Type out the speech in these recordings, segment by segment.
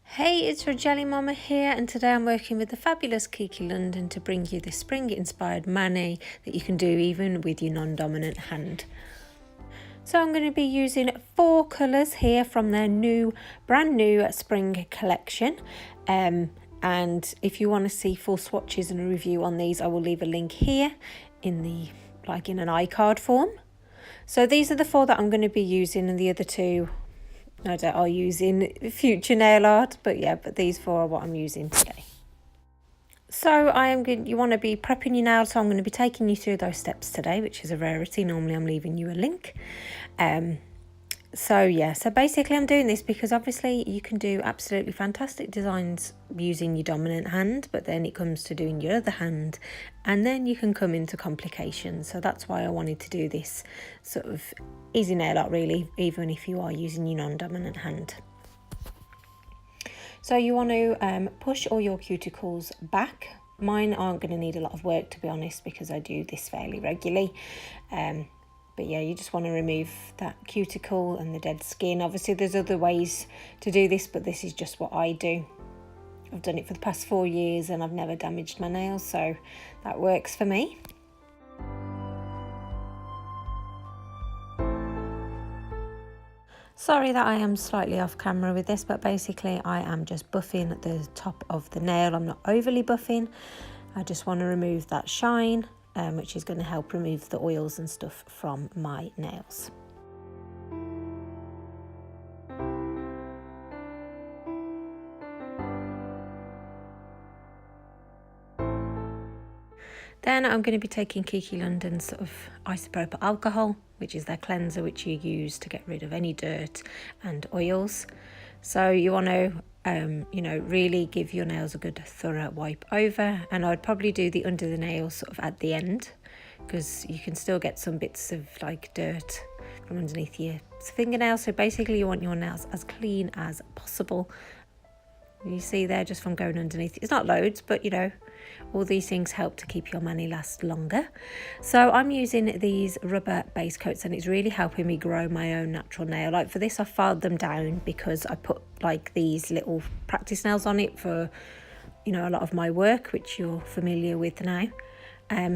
Hey, it's your Geli Mamma here, and today I'm working with the fabulous Kiki London to bring you this spring-inspired mani that you can do even with your non-dominant hand. So I'm going to be using 4 colours here from their brand new spring collection. And if you want to see full swatches and a review on these, I will leave a link here in an iCard form. So these are the 4 that I'm going to be using, and the other 2 no doubt I'll use in future nail art, but these 4 are what I'm using today. So you want to be prepping your nails, so I'm going to be taking you through those steps today, which is a rarity. Normally I'm leaving you a link. So basically I'm doing this because obviously you can do absolutely fantastic designs using your dominant hand, but then it comes to doing your other hand and then you can come into complications. So that's why I wanted to do this sort of easy nail art, really, even if you are using your non-dominant hand. So you want to push all your cuticles back. Mine aren't going to need a lot of work, to be honest, because I do this fairly regularly. But yeah, you just want to remove that cuticle and the dead skin. Obviously there's other ways to do this, but this is just what I do. I've done it for the past 4 years and I've never damaged my nails, so that works for me. Sorry that I am slightly off camera with this, but basically I am just buffing the top of the nail. I'm not overly buffing. I just want to remove that shine, which is going to help remove the oils and stuff from my nails. Then I'm going to be taking Kiki London's sort of isopropyl alcohol, which is their cleanser, which you use to get rid of any dirt and oils. So you want to really give your nails a good thorough wipe over, and I'd probably do the under the nails sort of at the end, because you can still get some bits of like dirt from underneath your fingernails. So basically you want your nails as clean as possible. You see there, just from going underneath, it's not loads, but all these things help to keep your mani last longer. So I'm using these rubber base coats, and it's really helping me grow my own natural nail. Like for this I filed them down because I put like these little practice nails on it for a lot of my work, which you're familiar with now.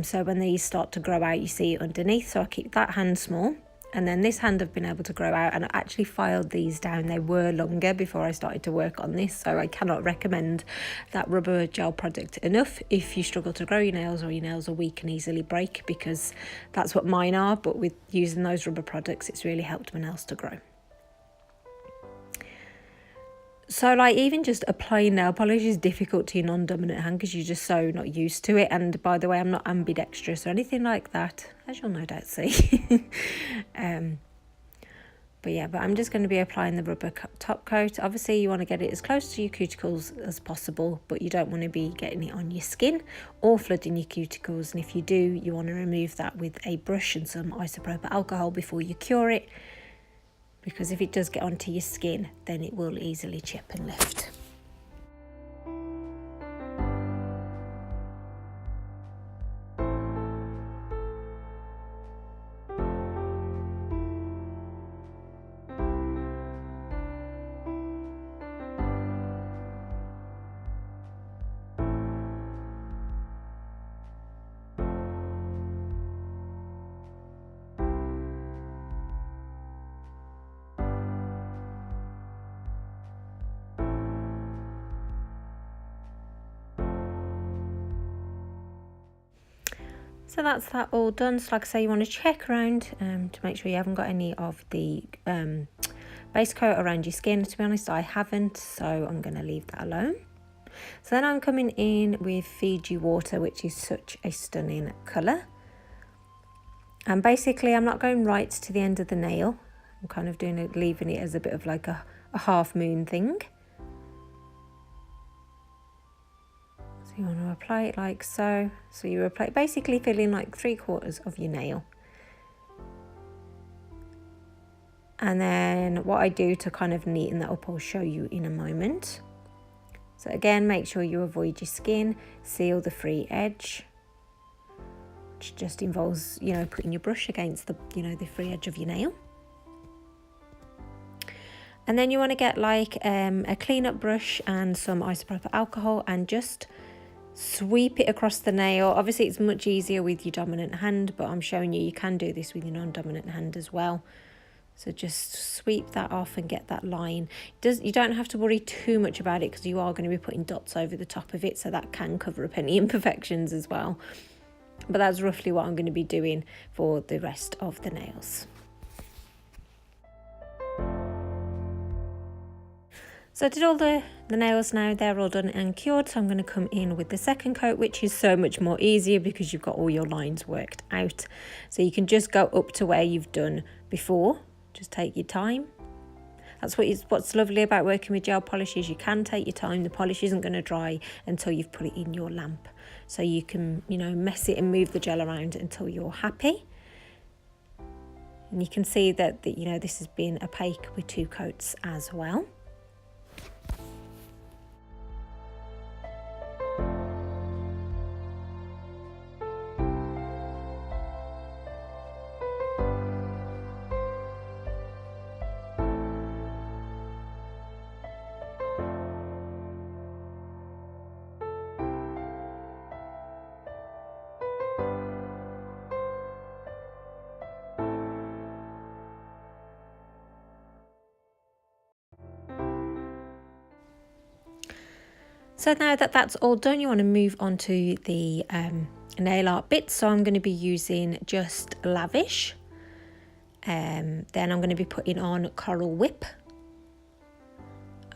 So when these start to grow out, you see it underneath, so I keep that hand small. And then this hand I've been able to grow out, and I actually filed these down. They were longer before I started to work on this, so I cannot recommend that rubber gel product enough if you struggle to grow your nails or your nails are weak and easily break, because that's what mine are. But with using those rubber products, it's really helped my nails to grow. So like even just applying nail polish is difficult to your non-dominant hand because you're just so not used to it. And by the way, I'm not ambidextrous or anything like that, as you'll no doubt see. But I'm just going to be applying the rubber top coat. Obviously you want to get it as close to your cuticles as possible, but you don't want to be getting it on your skin or flooding your cuticles. And if you do, you want to remove that with a brush and some isopropyl alcohol before you cure it, because if it does get onto your skin, then it will easily chip and lift. So that's that all done. So like I say, you want to check around to make sure you haven't got any of the base coat around your skin. To be honest, I haven't, so I'm going to leave that alone. So then I'm coming in with Fiji Water, which is such a stunning colour. And basically I'm not going right to the end of the nail. I'm kind of leaving it as a bit of like a half moon thing. You want to apply it like so. So you apply, basically filling like 3/4 of your nail. And then what I do to kind of neaten that up, I'll show you in a moment. So again, make sure you avoid your skin, seal the free edge, which just involves, putting your brush against the, the free edge of your nail. And then you want to get like a cleanup brush and some isopropyl alcohol and just sweep it across the nail. Obviously it's much easier with your dominant hand, but I'm showing you can do this with your non-dominant hand as well. So just sweep that off and get that line. You don't have to worry too much about it because you are going to be putting dots over the top of it, so that can cover up any imperfections as well. But that's roughly what I'm going to be doing for the rest of the nails. So I did all the nails now, they're all done and cured, so I'm going to come in with the second coat, which is so much more easier because you've got all your lines worked out. So you can just go up to where you've done before, just take your time. That's what's lovely about working with gel polishes, you can take your time, the polish isn't going to dry until you've put it in your lamp. So you can, you know, mess it and move the gel around until you're happy. And you can see that, you know, this has been opaque with 2 coats as well. So now that that's all done, you want to move on to the nail art bits. So I'm going to be using just Lavish. Then I'm going to be putting on Coral Whip.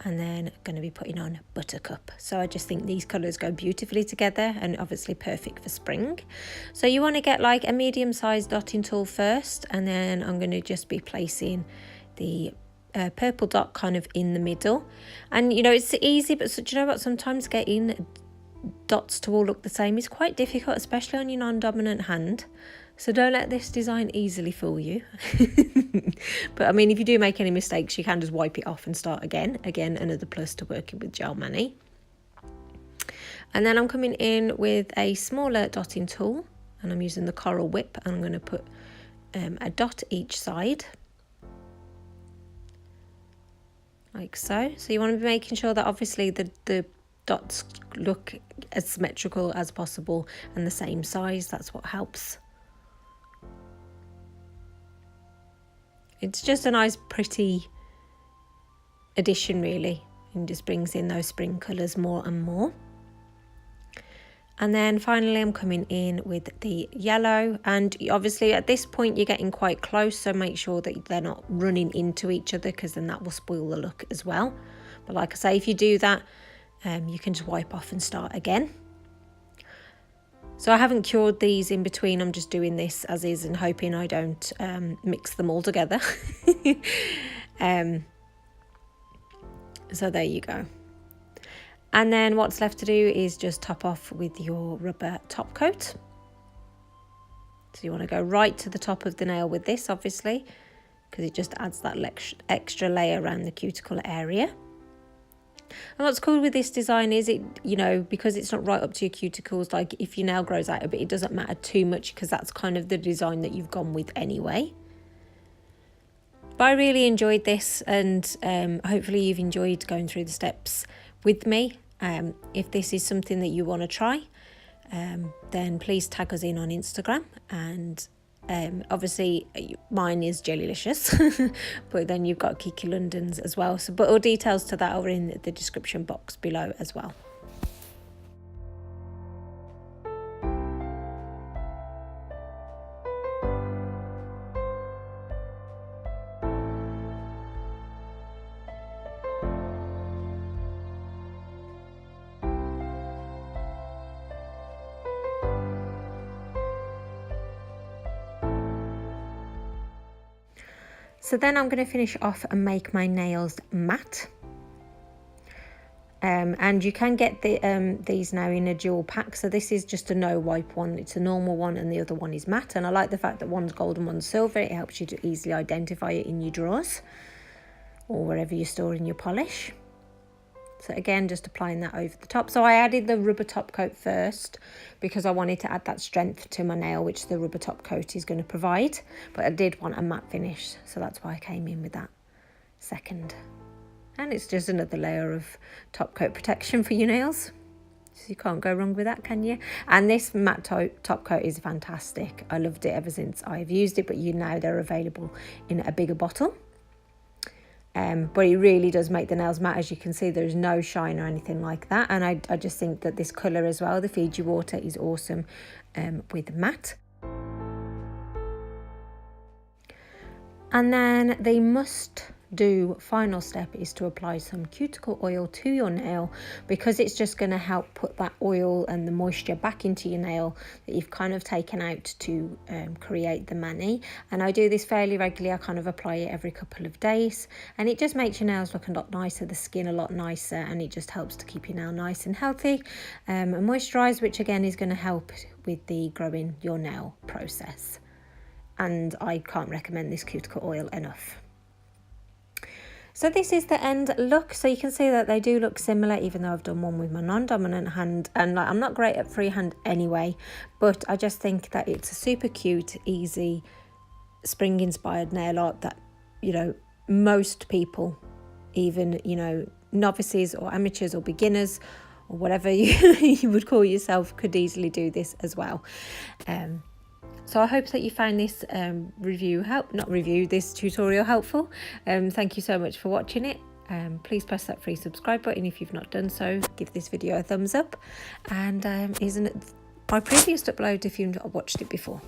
And then going to be putting on Buttercup. So I just think these colours go beautifully together and obviously perfect for spring. So you want to get like a medium-sized dotting tool first, and then I'm going to just be placing the purple dot kind of in the middle. And you know, it's easy, but do you know what, sometimes getting dots to all look the same is quite difficult, especially on your non-dominant hand. So don't let this design easily fool you. But I mean, if you do make any mistakes, you can just wipe it off and start again. Again, another plus to working with gel mani. And then I'm coming in with a smaller dotting tool, and I'm using the Coral Whip, and I'm going to put a dot each side, like so. So you want to be making sure that obviously the dots look as symmetrical as possible and the same size. That's what helps. It's just a nice pretty addition really, and just brings in those spring colours more and more. And then finally I'm coming in with the yellow, and obviously at this point you're getting quite close, so make sure that they're not running into each other, because then that will spoil the look as well. But like I say, if you do that, you can just wipe off and start again. So I haven't cured these in between, I'm just doing this as is and hoping I don't mix them all together. So there you go. And then what's left to do is just top off with your rubber top coat. So you want to go right to the top of the nail with this, obviously, because it just adds that extra layer around the cuticle area. And what's cool with this design is it, you know, because it's not right up to your cuticles, like if your nail grows out a bit, it doesn't matter too much because that's kind of the design that you've gone with anyway. But I really enjoyed this, and hopefully you've enjoyed going through the steps with me. If this is something that you want to try, then please tag us in on Instagram, and obviously mine is Gelulicious, but then you've got Kiki London's as well. So, but all details to that are in the description box below as well. So then I'm going to finish off and make my nails matte. And you can get these now in a dual pack. So this is just a no wipe one, it's a normal one, and the other one is matte. And I like the fact that one's gold and one's silver. It helps you to easily identify it in your drawers or wherever you're storing your polish. So again, just applying that over the top. So I added the rubber top coat first because I wanted to add that strength to my nail, which the rubber top coat is going to provide. But I did want a matte finish, so that's why I came in with that second. And it's just another layer of top coat protection for your nails. So you can't go wrong with that, can you? And this matte top coat is fantastic. I loved it ever since I've used it, but now they're available in a bigger bottle. But it really does make the nails matte. As you can see, there's no shine or anything like that. And I just think that this colour as well, the Fiji Water, is awesome with matte. And then the must-do final step is to apply some cuticle oil to your nail, because it's just going to help put that oil and the moisture back into your nail that you've kind of taken out to create the mani. And I do this fairly regularly. I kind of apply it every couple of days, and it just makes your nails look a lot nicer, the skin a lot nicer, and it just helps to keep your nail nice and healthy and moisturised, which again is going to help with the growing your nail process. And I can't recommend this cuticle oil enough. So this is the end look. So you can see that they do look similar, even though I've done one with my non-dominant hand, and I'm not great at freehand anyway, but I just think that it's a super cute, easy, spring inspired nail art that, you know, most people, even, you know, novices or amateurs or beginners or whatever you would call yourself, could easily do this as well. So I hope that you found this this tutorial helpful. Thank you so much for watching it. Please press that free subscribe button if you've not done so. Give this video a thumbs up, and isn't it my previous upload if you've not watched it before.